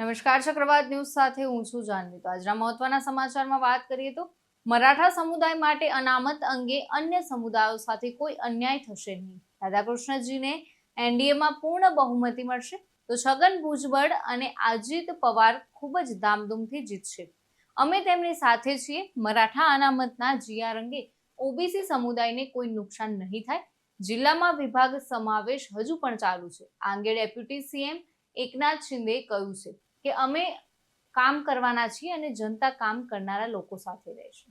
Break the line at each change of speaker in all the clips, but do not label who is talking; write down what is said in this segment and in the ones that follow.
નમસ્કાર, ચક્રવાત ન્યૂઝ સાથે હું છું જાનવી। તો આજના મહત્વના સમાચારમાં વાત કરીએ તો મરાઠા સમુદાય માટે અનામત અંગે અન્ય સમુદાયો સાથે કોઈ અન્યાય થશે નહીં। રાધાકૃષ્ણજીને એનડીએમાં પૂર્ણ બહુમતી મળશે તો છગન ભુજબળ અને અજીત પવાર ખૂબ જ ધામધૂમથી જીતશે। અમે તેમની સાથે છીએ। મરાઠા અનામતના જીઆર અંગે ઓબીસી સમુદાયને કોઈ નુકસાન નહીં થાય। જિલ્લામાં વિભાગ સમાવેશ હજુ પણ ચાલુ છે। આ અંગે ડેપ્યુટી સીએમ એકનાથ શિંદેએ કહ્યું છે કે અમે કામ કરવાના છીએ અને જનતા કામ કરનારા લોકો સાથે રહેશે।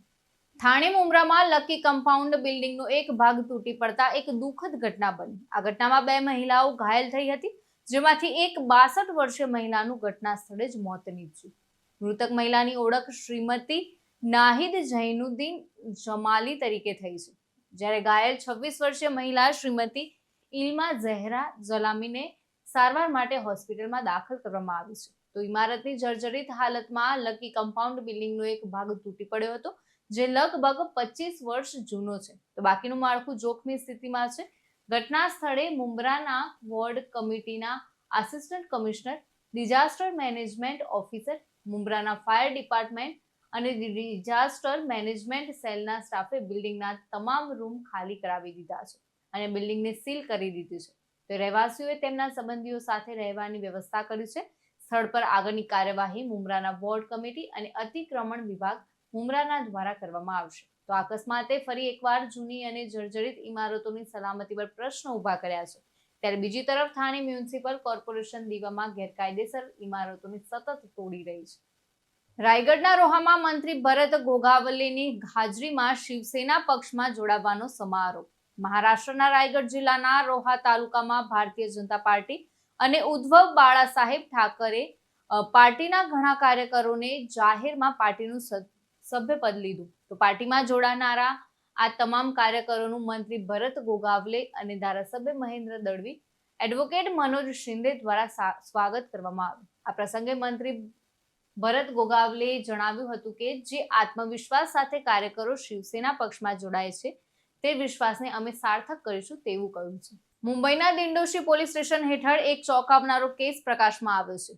થાણે મુંબ્રામાં લકી કમ્પાઉન્ડ બિલ્ડિંગનો એક ભાગ તૂટી પડતા એક દુઃખદ ઘટના બની। આ ઘટનામાં 2 મહિલાઓ ઘાયલ થઈ હતી, જેમાંથી એક 62 વર્ષીય મહિલાનું ઘટના સ્થળે જ મોત નીપજ્યું। મૃતક મહિલાની ઓળખ શ્રીમતી નાહિદ જૈનુદ્દીન જમાલી તરીકે થઈ છે, જ્યારે ઘાયલ 26 વર્ષીય મહિલા શ્રીમતી ઇલ્મા ઝહેરા જલામીને સારવાર માટે હોસ્પિટલમાં દાખલ કરવામાં આવી છે। તો ઇમારતની જર્જરિત હાલતમાં લકી કમ્પાઉન્ડ બિલ્ડિંગનો એક ભાગ તૂટી પડ્યો હતો, જે લગભગ 25 વર્ષ જૂનો છે, તો બાકીનું માળખું જોખમી સ્થિતિમાં છે। ઘટના સ્થળે મુંબ્રાના વોર્ડ કમિટીના assistant commissioner, disaster management officer, મુંબ્રાના ફાયર ડિપાર્ટમેન્ટ અને ડિઝાસ્ટર મેનેજમેન્ટ સેલના સ્ટાફે બિલ્ડિંગના તમામ રૂમ ખાલી કરાવી દીધા છે અને બિલ્ડિંગને સીલ કરી દીધી છે। તો રહેવાસીઓએ તેમના સંબંધીઓ સાથે રહેવાની વ્યવસ્થા કરી છે। સ્થળ પર આગળની કાર્યવાહી મુંબ્રાના વોર્ડ કમિટી અને અતિક્રમણ વિભાગ મુંબ્રાના દ્વારા કરવામાં આવશે। તો અકસ્માતે ફરી એકવાર જૂની અને જર્જરિત ઇમારતોની સલામતી પર પ્રશ્ન ઊભા કર્યા છે, ત્યારે બીજી તરફ થાણે મ્યુનિસિપલ કોર્પોરેશન દીવામાં ગેરકાયદેસર ઇમારતોને સતત તોડી રહી છે। રાયગઢના રોહામાં મંત્રી ભરત ગોગાવલેની હાજરીમાં શિવસેના પક્ષમાં જોડાવાનો સમારોહ। મહારાષ્ટ્રના રાયગઢ જિલ્લાના રોહા તાલુકામાં ભારતીય જનતા પાર્ટી અને ઉદ્ધવ બાળાસાહેબ ઠાકરે પાર્ટીના ઘણા કાર્યકરોને જાહેરમાં પાર્ટીનું સભ્યપદ લીધું। તો પાર્ટીમાં જોડાનારા આ તમામ કાર્યકરોનું મંત્રી ભરત ગોગાવલે અને ધારાસભ્ય મહેન્દ્ર દળવી, એડવોકેટ મનોજ શિંદે દ્વારા સ્વાગત કરવામાં આવ્યું। આ પ્રસંગે મંત્રી ભરત ગોગાવલેએ જણાવ્યું હતું કે જે આત્મવિશ્વાસ સાથે કાર્યકરો શિવસેના પક્ષમાં જોડાય છે, તે વિશ્વાસને અમે સાર્થક કરીશું તેવું કહ્યું છે। મુંબઈના દિંડોશી પોલીસ સ્ટેશન હેઠળ એક ચોંકાવનારો કેસ પ્રકાશમાં આવ્યો છે।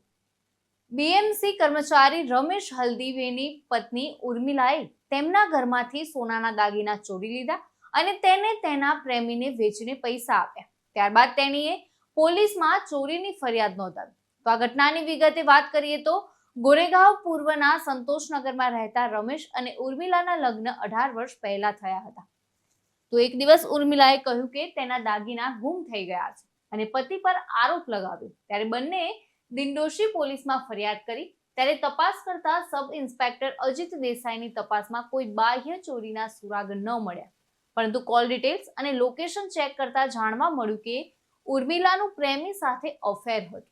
બીએમસી કર્મચારી રમેશ હલ્દીવેની પત્ની ઉર્મિલાએ તેમના ઘરમાંથી સોનાના દાગીના ચોરી લીધા અને તેને તેના પ્રેમીને વેચીને પૈસા આપ્યા। ત્યારબાદ તેણીએ પોલીસમાં ચોરીની ફરિયાદ નોંધાવી। તો આ ઘટનાની વિગતે વાત કરીએ તો ગોરેગાંવ પૂર્વના સંતોષનગરમાં રહેતા રમેશ અને ઉર્મિલાના લગ્ન 18 વર્ષ પહેલા થયા હતા। તો એક દિવસ ઉર્મિલાએ કહ્યું કે તેના દાગીના ગુમ થઈ ગયા છે અને પતિ પર આરોપ લગાવ્યો, ત્યારે બંનેએ દિંડોશી પોલીસમાં ફરિયાદ કરી। ત્યારે તપાસ કરતા સબ ઇન્સ્પેક્ટર અજીત દેસાઈની તપાસમાં કોઈ બાહ્ય ચોરીના સુરાગ ન મળ્યા, પરંતુ કોલ ડિટેલ્સ અને લોકેશન ચેક કરતા જાણવા મળ્યું કે ઉર્મિલાનું પ્રેમી સાથે અફેર હતું।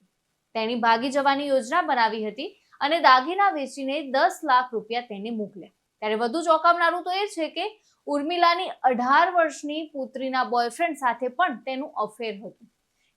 તેણી ભાગી જવાની યોજના બનાવી હતી અને દાગીના વેચીને 10 લાખ રૂપિયા તેને મોકલ્યા। ત્યારે વધુ ચોંકાવનારું તો એ છે કે ઉર્મિલાની 18 વર્ષની પુત્રીના બોયફ્રેન્ડ સાથે પણ તેનું અફેર હતું।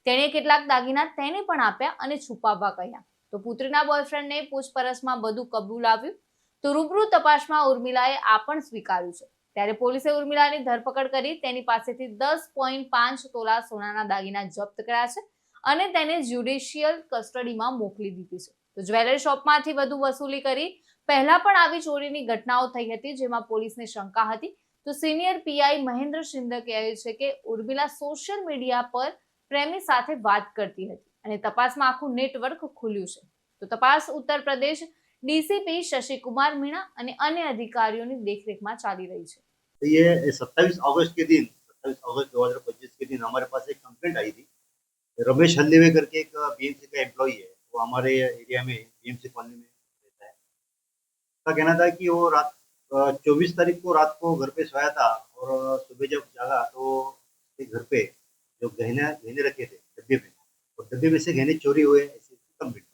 તેણે કેટલાક દાગીના તેને પણ આપ્યા અને છુપાવવા કહ્યા। તો પુત્રીના બોયફ્રેન્ડને પૂછપરછમાં બધું કબૂલાવ્યું। તો રૂબરૂ તપાસમાં ઉર્મિલાએ આ પણ સ્વીકાર્યું છે। ત્યારે પોલીસે ઉર્મિલાની ધરપકડ કરી તેની પાસેથી 10.5 તોલા સોનાના દાગીના જપ્ત કર્યા છે અને તેને જ્યુડિશિયલ કસ્ટડીમાં મોકલી દીધી છે। તો જ્વેલરી શોપમાંથી વધુ વસૂલી કરી પહેલા પણ આવી ચોરીની ઘટનાઓ થઈ હતી, જેમાં પોલીસને શંકા હતી। તો સિનિયર પીઆઈ મહેન્દ્ર શિંદે કહે છે કે ઉર્મિલા સોશિયલ મીડિયા પર પ્રેમી સાથે વાત કરતી હતી અને તપાસમાં આખું નેટવર્ક ખુલ્યું છે। તો તપાસ ઉત્તર પ્રદેશ ડીસીપી શશિકુમાર मीणा અને અન્ય अधिकारियों देखरेखમાં ચાલી રહી છે।
तो ये 27 अगस्त के दिन 27 अगस्त 2025 के दिन हमारे पास एक कंप्लेंट आई थी। रमेश हल्दीवे करके एक बीएमसी का एम्प्लॉई है, वो हमारे एरिया में बीएमसी कॉलोनी में रहता है। उसका कहना था कि वो रात 24 तारीख को रात को घर पे सोया था और सुबह जब जागा तो उसके घर पे जो गहने रखे थे डब्बे में, और डब्बे में से गहने चोरी हुए ऐसी कंप्लेंट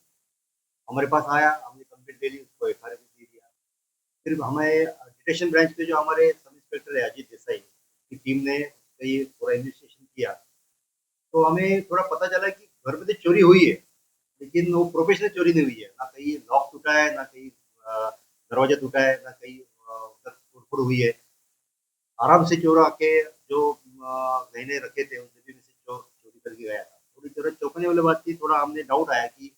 हमारे पास आया। हमने कंप्लेंट ले ली, उसको एफआईआर दे दिया। फिर हमें डिटेक्शन ब्रांच पे जो हमारे सब इंस्पेक्टर है अजीत देसाई की टीम ने कई पूरा इन्वेस्टिगेशन किया, तो हमें थोड़ा पता चला कि घर में तो चोरी हुई है, लेकिन वो प्रोफेशनल चोरी नहीं हुई है। ना कहीं लॉक टूटा है, ना कहीं दरवाजा टूटा है, ना कहीं उधर तोड़फोड़ हुई है। आराम से चोर आके जो गहने रखे थे उस डब्बे में से चोरी करके गया था। थोड़ी जरूरत चौंकने वाली बात थी, थोड़ा हमने डाउट आया कि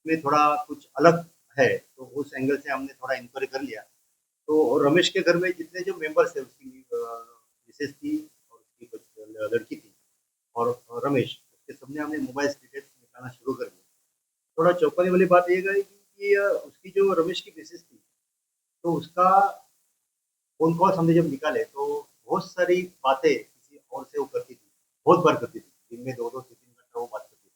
में थोड़ा कुछ अलग है, तो उस एंगल से हमने थोड़ा इंक्वायरी कर लिया। तो रमेश के घर में जितने जो मेंबर्स है, उसकी मिसेस थी और उसकी कुछ लड़की थी और रमेश, उसके सबने हमने मोबाइल डिटेल्स निकालना शुरू कर दिया। थोड़ा चौंकाने वाली बात ये गई कि उसकी जो रमेश की मिसेस थी, तो उसका फ़ोन कॉल्स हमने जब निकाले तो बहुत सारी बातें किसी और से वो करती थी, बहुत बार करती थी। दिन में 2-2 3-3 घंटा वो बात करती थी।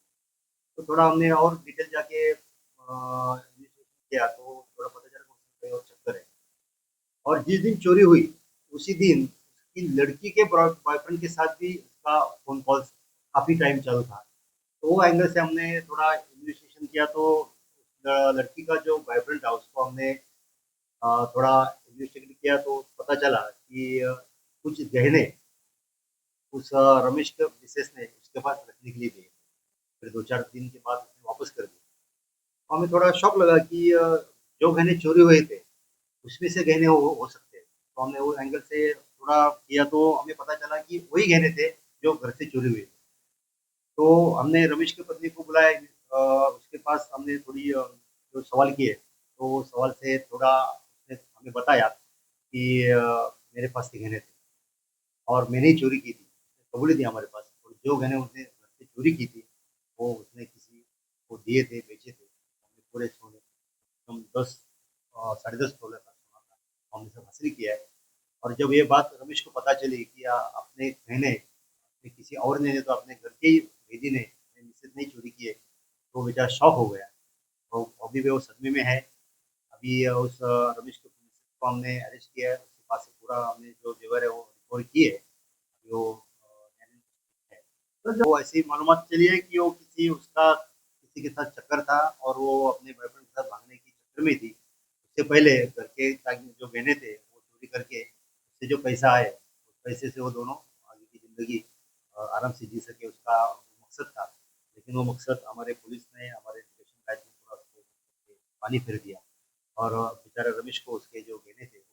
तो थोड़ा हमने और डिटेल जाके इन्वेस्टिगेशन किया तो थोड़ा पता चला कि उसमें कोई और चक्कर है। और जिस दिन चोरी हुई, उसी दिन उसकी लड़की के बॉयफ्रेंड के साथ भी उसका फ़ोन कॉल्स काफ़ी टाइम चालू था। तो वो एंगल से हमने थोड़ा इन्वेस्टिगेशन किया तो लड़की का जो बॉयफ्रेंड था उसको हमने थोड़ा इन्वेस्टिगेट किया तो पता चला कि कुछ गहने उस रमेश के मिसेस ने उसके पास रखने के लिए दिए। फिर 2-4 दिन के बाद उसने वापस कर दिए। तो हमें थोड़ा शॉक लगा कि जो गहने चोरी हुए थे, उसमें से गहने हो सकते हैं। तो हमने वो एंगल से थोड़ा किया तो हमें पता चला कि वही गहने थे जो घर से चोरी हुए थे। तो हमने रमेश की पत्नी को बुलाया, उसके पास हमने थोड़ी जो सवाल किए, तो वो सवाल से थोड़ा उसने हमें बताया कि मेरे पास ये गहने थे और मैंने ही चोरी की थी। कबूली दी हमारे पास और जो गहने उसने घर से चोरी की थी, वो उसने किसी को दिए थे, बेचे थे। हमने पूरे सोने हम 10 साढ़े 10 तोले का सोना था, हमने सब हासिल किया है। और जब ये बात रमेश को पता चली कि अपने गहने अपने किसी और ने नहीं तो अपने घर के ही भेदी ने अपने मिसेज ने ही चोरी किए, तो बेचारा शॉक हो गया। तो अभी भी वो सदमे में है। अभी उस रमेश के मिसेज को हमने अरेस्ट किया है, उसके पास से पूरा हमने जो जेवर है वो रिकवर किए है। जो है। तो जब वो ऐसी मालूमात चली है कि वो किसी के साथ चक्कर था और वो अपने बॉयफ्रेंड के साथ भागने की चक्कर में थी। उससे पहले घर के ताकि जो गहने थे वो चोरी करके उससे जो पैसा आए, उस पैसे से वो दोनों आगे की ज़िंदगी आराम से जी सके, उसका मकसद था। लेकिन वो मकसद हमारे पुलिस ने, हमारे इन्वेस्टिगेशन ब्रांच ने पूरा उसको पानी फेर दिया और बेचारे रमेश को उसके जो गहने थे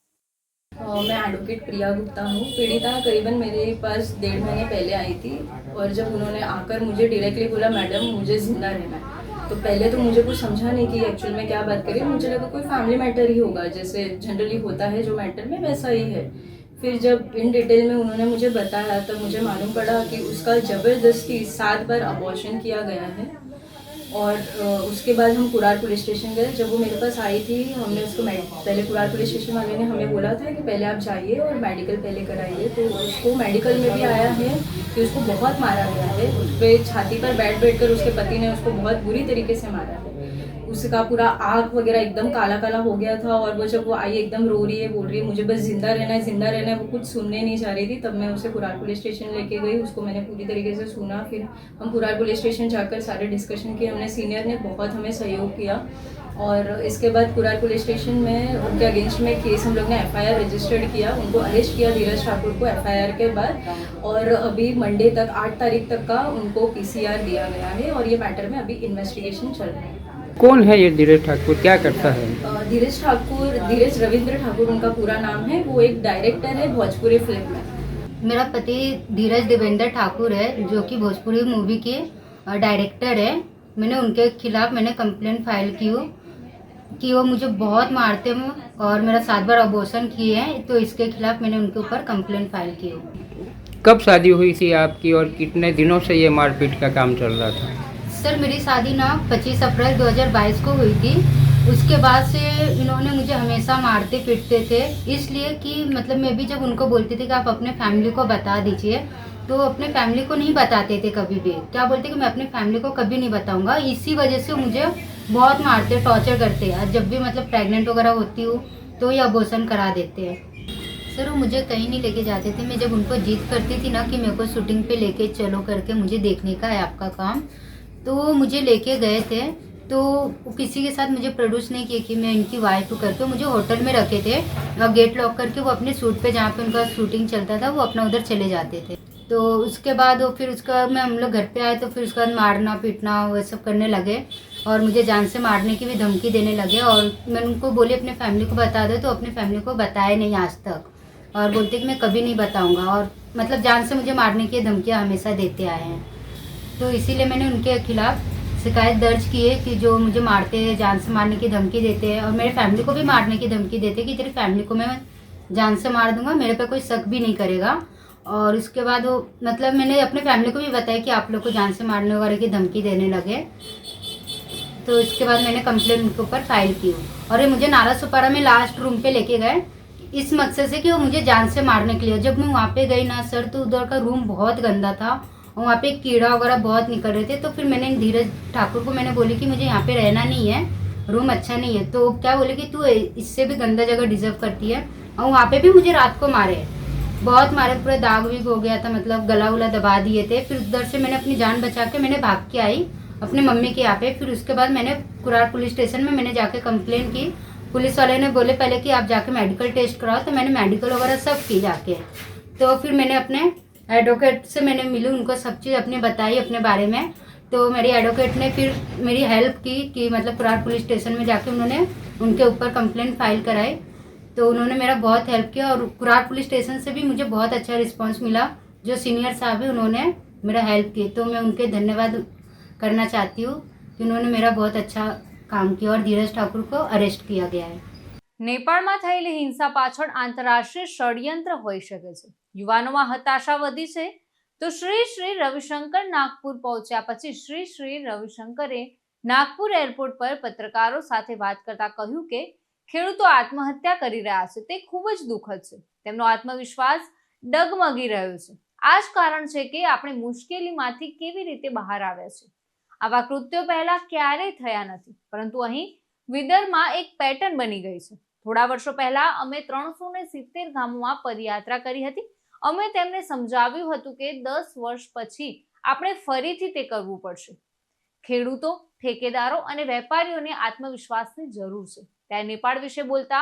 मैं एडवोकेट प्रिया गुप्ता हूँ। पीड़िता करीबन मेरे पास 1.5 महीने पहले आई थी और जब उन्होंने आकर मुझे डायरेक्टली बोला मैडम मुझे ज़िंदा रहना है, तो पहले तो मुझे कुछ समझा नहीं कि एक्चुअल में क्या बात करें। मुझे लगा कोई फैमिली मैटर ही होगा, जैसे जनरली होता है जो मैटर में वैसा ही है। फिर जब इन डिटेल में उन्होंने मुझे बताया तब मुझे मालूम पड़ा कि उसका ज़बरदस्ती 7 बार अबॉर्शन किया गया है। और उसके बाद हम कुरार पुलिस स्टेशन गए। जब वो मेरे पास आई थी हमने उसको पहले कुरार पुलिस स्टेशन वाले ने हमें बोला था कि पहले आप जाइए और मेडिकल पहले कराइए। तो उसको मेडिकल में भी आया है कि उसको बहुत मारा गया है। उस पर छाती पर बैठ कर उसके पति ने उसको बहुत बुरी तरीके से मारा है। उसका पूरा आँख वगैरह एकदम काला काला हो गया था और वो जब वो आई एकदम रो रही है, बोल रही है मुझे बस ज़िंदा रहना है, ज़िंदा रहना है। वो कुछ सुनने नहीं चाह रही थी। तब मैं उसे कुरार पुलिस स्टेशन लेके गई, उसको मैंने पूरी तरीके से सुना। फिर हम कुरार पुलिस स्टेशन जाकर सारे डिस्कशन किए। हमने सीनियर ने बहुत हमें सहयोग किया और इसके बाद कुरार पुलिस स्टेशन में उनके अगेंस्ट में केस हम लोग ने FIR रजिस्टर्ड किया। उनको अरेस्ट किया धीरज ठाकुर को FIR के बाद। और अभी मंडे तक 8 तारीख तक का उनको PCR दिया गया है और ये मैटर में अभी इन्वेस्टिगेशन चल रहा है।
कौन है ये धीरज ठाकुर, क्या करता है?
धीरज ठाकुर, धीरज रविंद्र ठाकुर उनका पूरा नाम है। वो एक डायरेक्टर है भोजपुरी फिल्म में।
मेरा पति धीरज देवेंद्र ठाकुर है जो कि भोजपुरी मूवी के डायरेक्टर है। मैंने उनके खिलाफ कंप्लेंट फाइल की हूँ कि वो मुझे बहुत मारते हैं और मेरा 7 बार अबॉर्शन किए हैं, तो इसके खिलाफ मैंने उनके ऊपर कंप्लेंट फाइल की हूँ।
कब शादी हुई थी आपकी और कितने दिनों से ये मारपीट का काम चल रहा था?
सर मेरी शादी 25 अप्रैल 2022 को हुई थी। उसके बाद से इन्होंने मुझे हमेशा मारते पीटते थे, इसलिए कि मतलब मैं भी जब उनको बोलती थी कि आप अपने फैमिली को बता दीजिए, तो अपने फैमिली को नहीं बताते थे कभी भी। क्या बोलते कि मैं अपनी फैमिली को कभी नहीं बताऊंगा। इसी वजह से मुझे बहुत मारते, टॉर्चर करते हैं। जब भी मतलब प्रेग्नेंट वगैरह होती हूँ तो ये अबॉर्शन करा देते हैं। सर वो मुझे कहीं नहीं लेके जाते थे। मैं जब उनको जिद करती थी ना कि मेरे को शूटिंग पे लेके चलो करके, मुझे देखने का है आपका काम, तो वो मुझे लेके गए थे। तो किसी के साथ मुझे प्रोड्यूस नहीं किए कि मैं इनकी वाइफ करके, मुझे होटल में रखे थे और गेट लॉक करके वो अपने शूट पे जहाँ पे उनका शूटिंग चलता था वो अपना उधर चले जाते थे। तो उसके बाद वो फिर उसका मैं हम लोग घर पे आए तो फिर उसके बाद मारना पीटना वो सब करने लगे और मुझे जान से मारने की भी धमकी देने लगे। और मैं उनको बोली अपने फैमिली को बता दो, तो अपनी फैमिली को बताया नहीं आज तक और बोलते कि मैं कभी नहीं बताऊँगा। और मतलब जान से मुझे मारने की धमकियाँ हमेशा देते आए हैं। तो इसीलिए मैंने उनके खिलाफ शिकायत दर्ज की है कि जो मुझे मारते हैं, जान से मारने की धमकी देते हैं और मेरे फैमिली को भी मारने की धमकी देते हैं कि तेरी फैमिली को मैं जान से मार दूंगा, मेरे पे कोई शक भी नहीं करेगा। और उसके बाद वो मतलब मैंने अपने फैमिली को भी बताया कि आप लोग को जान से मारने वगैरह की धमकी देने लगे। तो इसके बाद मैंने कंप्लेंट उनके ऊपर फाइल की और ये मुझे नाला सुपारा में लास्ट रूम पे लेके गए इस मकसद से कि वो मुझे जान से मारने के लिए। जब मैं वहाँ पे गई ना सर, तो उधर का रूम बहुत गंदा था और वहाँ पे कीड़ा वगैरह बहुत निकल रहे थे। तो फिर मैंने धीरज ठाकुर को मैंने बोली कि मुझे यहाँ पे रहना नहीं है, रूम अच्छा नहीं है। तो क्या बोले कि तू इससे भी गंदा जगह डिजर्व करती है। और वहाँ पे भी मुझे रात को मारे, बहुत मारे, पूरा दाग विग हो गया था, मतलब गला उला दबा दिए थे। फिर उधर से मैंने अपनी जान बचा के मैंने भाग के आई अपने मम्मी के यहाँ पे। फिर उसके बाद मैंने कुरार पुलिस स्टेशन में मैंने जाके कंप्लेन की। पुलिस वाले ने बोले पहले कि आप जाके मेडिकल टेस्ट कराओ, तो मैंने मेडिकल वगैरह सब की जाके। तो फिर मैंने अपने एडवोकेट से मैंने मिली, उनको सब चीज़ अपनी बताई अपने बारे में। तो मेरी एडवोकेट ने फिर मेरी हेल्प की कि मतलब कुरार पुलिस स्टेशन में जाके उन्होंने उनके ऊपर कंप्लेंट फाइल कराई। तो उन्होंने मेरा बहुत हेल्प किया और कुरार पुलिस स्टेशन से भी मुझे बहुत अच्छा रिस्पांस मिला। जो सीनियर साहब है उन्होंने मेरा हेल्प की, तो मैं उनके धन्यवाद करना चाहती हूँ कि उन्होंने मेरा बहुत अच्छा काम किया और धीरज ठाकुर को अरेस्ट किया गया है।
નેપાળમાં થયેલી હિંસા પાછળ આંતરરાષ્ટ્રીય ષડયંત્ર હોઈ શકે છે। યુવાનોમાં હતાશા વધી છે તો શ્રી શ્રી રવિશંકર નાગપુર પહોંચ્યા પછી શ્રી શ્રી રવિશંકરે નાગપુર એરપોર્ટ પર પત્રકારો સાથે વાત કરતા કહ્યું કે ખેડૂતો આત્મહત્યા કરી રહ્યા છે, તે ખૂબ જ દુઃખદ છે। તેમનો આત્મવિશ્વાસ ડગમગી રહ્યો છે। આ જ કારણ છે કે આપણે મુશ્કેલીમાંથી કેવી રીતે બહાર આવ્યા છે। આવા કૃત્યો પહેલા ક્યારેય થયા નથી, પરંતુ અહીં વિદરમાં એક પેટર્ન બની ગઈ છે। થોડા વર્ષો પહેલા અમે 370 ગામોમાં પદયાત્રા કરી હતી। અમે તેમને સમજાવ્યું હતું કે 10 વર્ષ પછી આપણે ફરીથી તે કરવું પડશે। ખેડૂતો, ઠેકેદારો અને વેપારીઓને આત્મવિશ્વાસની જરૂર છે। ત્યારે નેપાળ વિશે બોલતા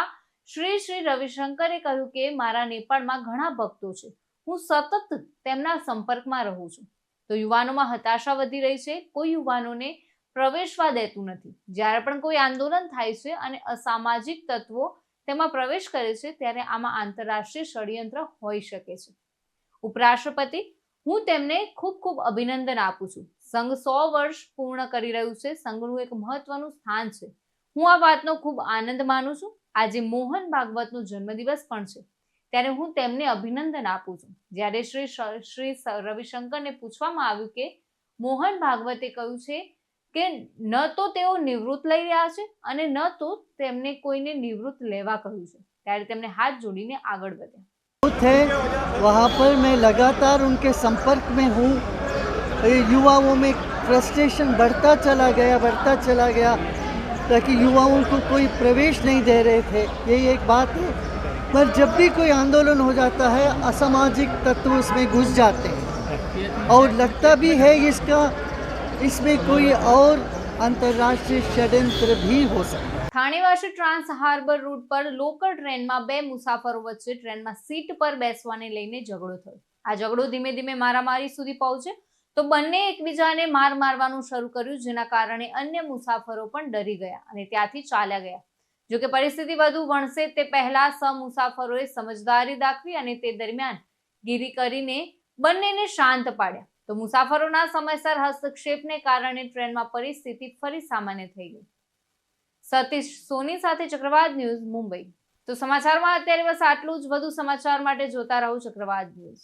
શ્રી શ્રી રવિશંકરે કહ્યું કે મારા નેપાળમાં ઘણા ભક્તો છે, હું સતત તેમના સંપર્કમાં રહું છું। તો યુવાનોમાં હતાશા વધી રહી છે, કોઈ યુવાનોને પ્રવેશવા દેતું નથી। જ્યારે પણ કોઈ આંદોલન થાય છે અને અસામાજિક તત્વો તેમાં પ્રવેશ કરે છે ત્યારે આમાં આંતરરાષ્ટ્રીય ષડયંત્ર હોઈ શકે છે। ઉપરાષ્ટ્રપતિ, હું તેમને ખૂબ ખૂબ અભિનંદન આપું છું। સંઘ 100 વર્ષ પૂર્ણ કરી રહ્યું છે। સંઘનું એક મહત્વનું સ્થાન છે। હું આ વાતનો ખૂબ આનંદ માનું છું। આજે મોહન ભાગવતનો જન્મદિવસ પણ છે, ત્યારે હું તેમને અભિનંદન આપું છું। જ્યારે શ્રી રવિશંકરને પૂછવામાં આવ્યું કે મોહન ભાગવતે કહ્યું છે કે ન તો તેઓ નિવૃત્ત લઈ રહ્યા છે અને ન તો તેમને કોઈને નિવૃત્ત લેવા કહ્યું છે, ત્યારે તેમણે હાથ જોડીને આગળ વધ્યા।
थे वहाँ पर मैं लगातार उनके संपर्क में हूँ। युवाओं में फ्रस्ट्रेशन बढ़ता चला गया ताकि युवाओं को कोई प्रवेश नहीं दे रहे थे, यही एक बात है। पर जब भी कोई आंदोलन हो जाता है असामाजिक तत्व उसमें घुस जाते हैं और लगता भी है इसमें कोई और अंतर्राष्ट्रीय षड्यंत्र भी हो सकता है।
થાણેવાસી ટ્રાન્સ હાર્બર રૂટ પર લોકલ ટ્રેનમાં 2 મુસાફરો વચ્ચે ટ્રેનમાં સીટ પર બેસવાને લઈને ઝઘડો થયો। આ ઝઘડો ધીમે ધીમે મારામારી સુધી પહોંચ્યો તો બંને એકબીજાને માર મારવાનું શરૂ કર્યું, જેના કારણે અન્ય મુસાફરો પણ ડરી ગયા અને ત્યાંથી ચાલ્યા ગયા। જો કે પરિસ્થિતિ વધુ વણસે તે પહેલા મુસાફરોએ સમજદારી દાખવી અને તે દરમિયાન ગીરી કરીને બંનેને શાંત પાડ્યા। તો મુસાફરોના સમયસર હસ્તક્ષેપને કારણે ટ્રેનમાં પરિસ્થિતિ ફરી સામાન્ય થઈ ગઈ। સતીશ સોની સાથે ચક્રવાત ન્યૂઝ, મુંબઈ। તો સમાચારમાં અત્યારે બસ આટલું જ। વધુ સમાચાર માટે જોતા રહો ચક્રવાત ન્યૂઝ।